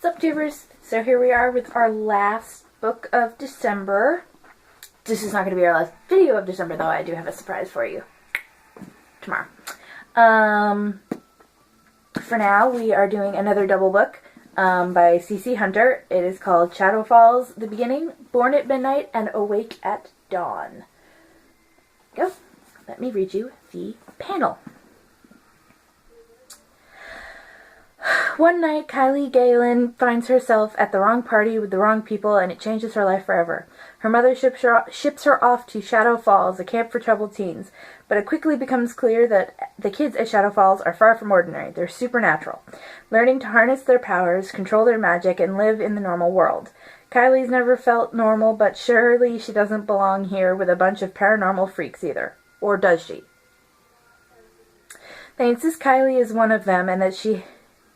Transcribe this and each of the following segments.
What's up, tubers? So here we are with our last book of December. This is not going to be our last video of December, though. I do have a surprise for you tomorrow. For now, we are doing another double book by C.C. Hunter. It is called Shadow Falls: The Beginning, Born at Midnight, and Awake at Dawn. Go. Let me read you the panel. One night, Kylie Galen finds herself at the wrong party with the wrong people, and it changes her life forever. Her mother ships her off to Shadow Falls, a camp for troubled teens, but it quickly becomes clear that the kids at Shadow Falls are far from ordinary. They're supernatural, learning to harness their powers, control their magic, and live in the normal world. Kylie's never felt normal, but surely she doesn't belong here with a bunch of paranormal freaks either. Or does she? They insist Kylie is one of them, and that she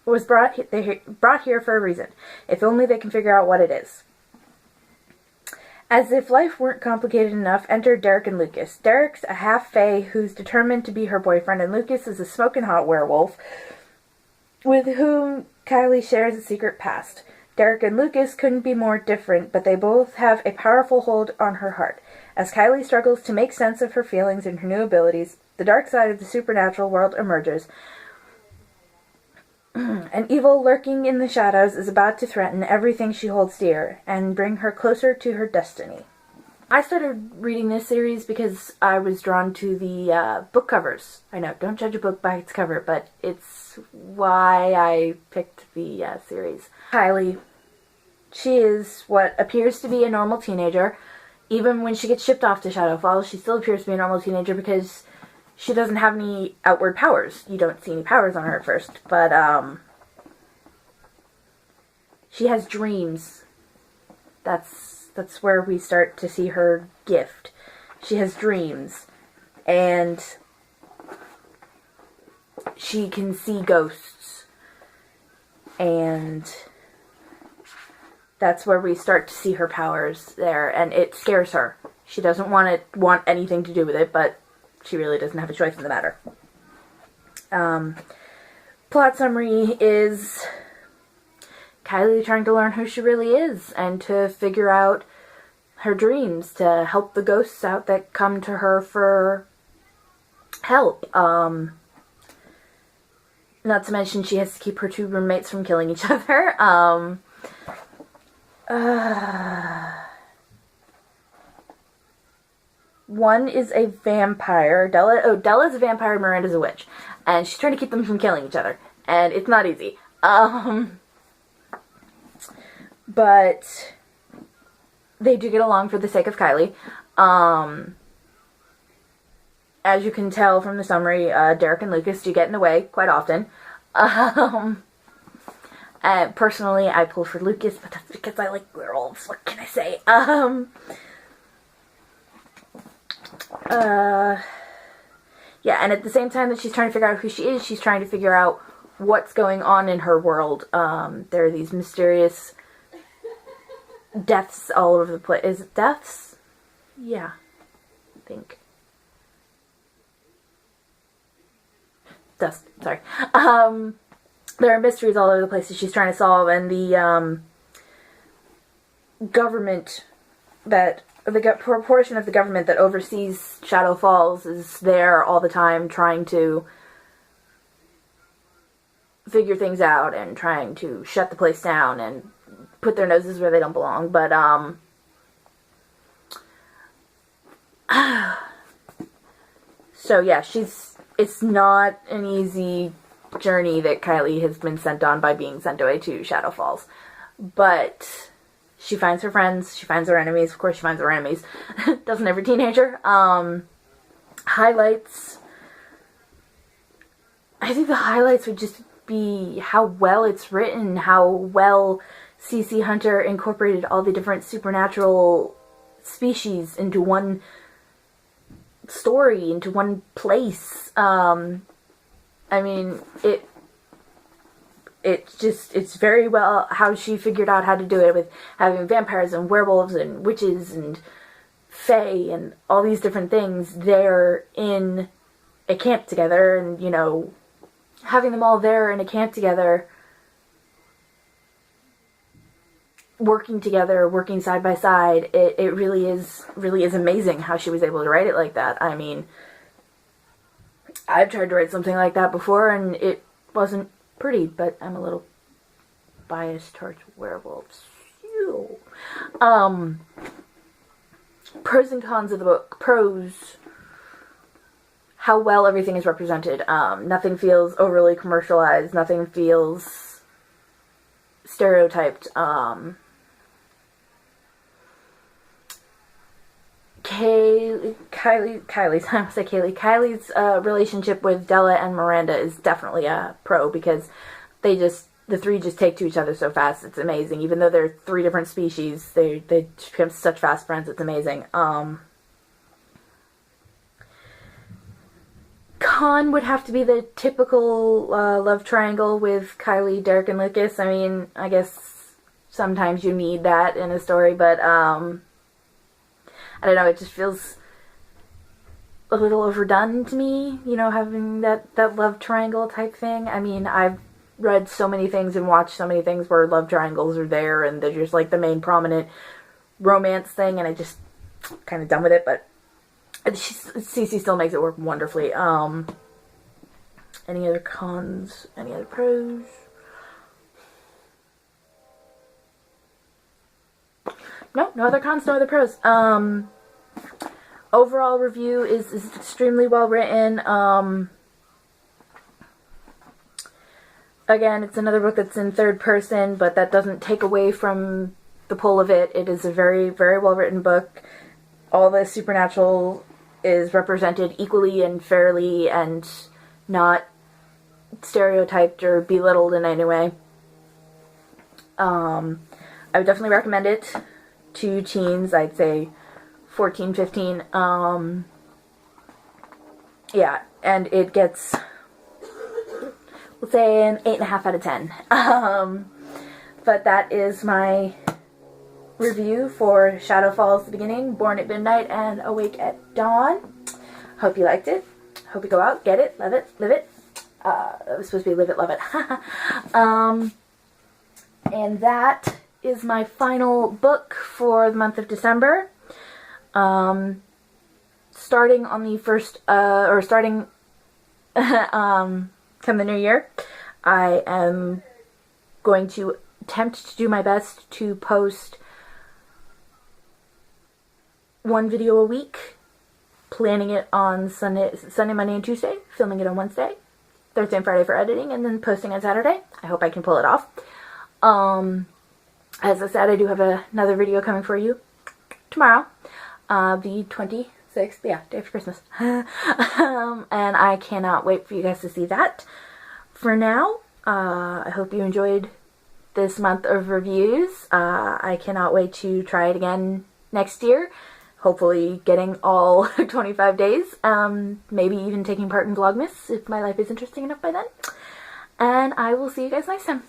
was brought here for a reason. If only they can figure out what it is. As if life weren't complicated enough, enter Derek and Lucas. Derek's a half-fae who's determined to be her boyfriend, and Lucas is a smoking hot werewolf with whom Kylie shares a secret past. Derek and Lucas couldn't be more different, but they both have a powerful hold on her heart. As Kylie struggles to make sense of her feelings and her new abilities, the dark side of the supernatural world emerges. An evil lurking in the shadows is about to threaten everything she holds dear and bring her closer to her destiny. I started reading this series because I was drawn to the book covers. I know, don't judge a book by its cover, but it's why I picked the series. Kylie, she is what appears to be a normal teenager. Even when she gets shipped off to Shadow Falls, she still appears to be a normal teenager because she doesn't have any outward powers. You don't see any powers on her at first, but she has dreams. That's where we start to see her gift. She has dreams, and she can see ghosts, and that's where we start to see her powers there, and it scares her. She doesn't want anything to do with it, but she really doesn't have a choice in the matter. Plot summary is Kylie trying to learn who she really is and to figure out her dreams, to help the ghosts out that come to her for help. Not to mention she has to keep her two roommates from killing each other. One is a vampire. Della's a vampire, Miranda's a witch. And she's trying to keep them from killing each other. And it's not easy. But they do get along for the sake of Kylie. As you can tell from the summary, Derek and Lucas do get in the way quite often. And personally, I pull for Lucas, but that's because I like werewolves. What can I say? Yeah, and at the same time that she's trying to figure out who she is, she's trying to figure out what's going on in her world. There are these mysterious deaths all over the place. Is it deaths? Yeah, I think. Deaths, sorry. There are mysteries all over the place that she's trying to solve, and the government that the proportion of the government that oversees Shadow Falls is there all the time trying to figure things out and trying to shut the place down and put their noses where they don't belong. But, so yeah, it's not an easy journey that Kylie has been sent on by being sent away to Shadow Falls. But she finds her friends, she finds her enemies. Of course she finds her enemies. Doesn't every teenager. Highlights. I think the highlights would just be how well it's written, how well C.C. Hunter incorporated all the different supernatural species into one story, into one place. I mean, it's very well how she figured out how to do it with having vampires and werewolves and witches and fae and all these different things there in a camp together, and, you know, having them all there in a camp together working together, working side by side, it really is amazing how she was able to write it like that. I mean, I've tried to write something like that before, and it wasn't pretty, but I'm a little biased towards werewolves. Ew. Pros and cons of the book. Pros: how well everything is represented. Nothing feels overly commercialized. Nothing feels stereotyped. Kylie's relationship with Della and Miranda is definitely a pro, because the three just take to each other so fast. It's amazing. Even though they're three different species, they become such fast friends. It's amazing. Con would have to be the typical love triangle with Kylie, Derek, and Lucas. I mean, I guess sometimes you need that in a story, but I don't know, it just feels a little overdone to me, you know, having that love triangle type thing. I mean, I've read so many things and watched so many things where love triangles are there and they're just like the main prominent romance thing, and I just kind of done with it, but Cece still makes it work wonderfully. Any other cons? Any other pros? No other cons, no other pros. Overall review is extremely well written. Again, it's another book that's in third person, but that doesn't take away from the pull of it. It is a very, very well written book. All the supernatural is represented equally and fairly and not stereotyped or belittled in any way. I would definitely recommend it to teens. I'd say 14, 15. Yeah, and it gets, let's say, an 8.5 out of 10. But that is my review for Shadow Falls: The Beginning, Born at Midnight, and Awake at Dawn. Hope you liked it. Hope you go out, get it, love it, live it. It was supposed to be live it, love it. And that is my final book for the month of December. Starting on the first, starting come the new year, I am going to attempt to do my best to post one video a week, planning it on Sunday, Monday, and Tuesday, filming it on Wednesday, Thursday and Friday for editing, and then posting on Saturday. I hope I can pull it off. As I said, I do have another video coming for you tomorrow, the 26th, yeah, day after Christmas. And I cannot wait for you guys to see that. For now, I hope you enjoyed this month of reviews. I cannot wait to try it again next year. Hopefully getting all 25 days, maybe even taking part in Vlogmas if my life is interesting enough by then. And I will see you guys next time.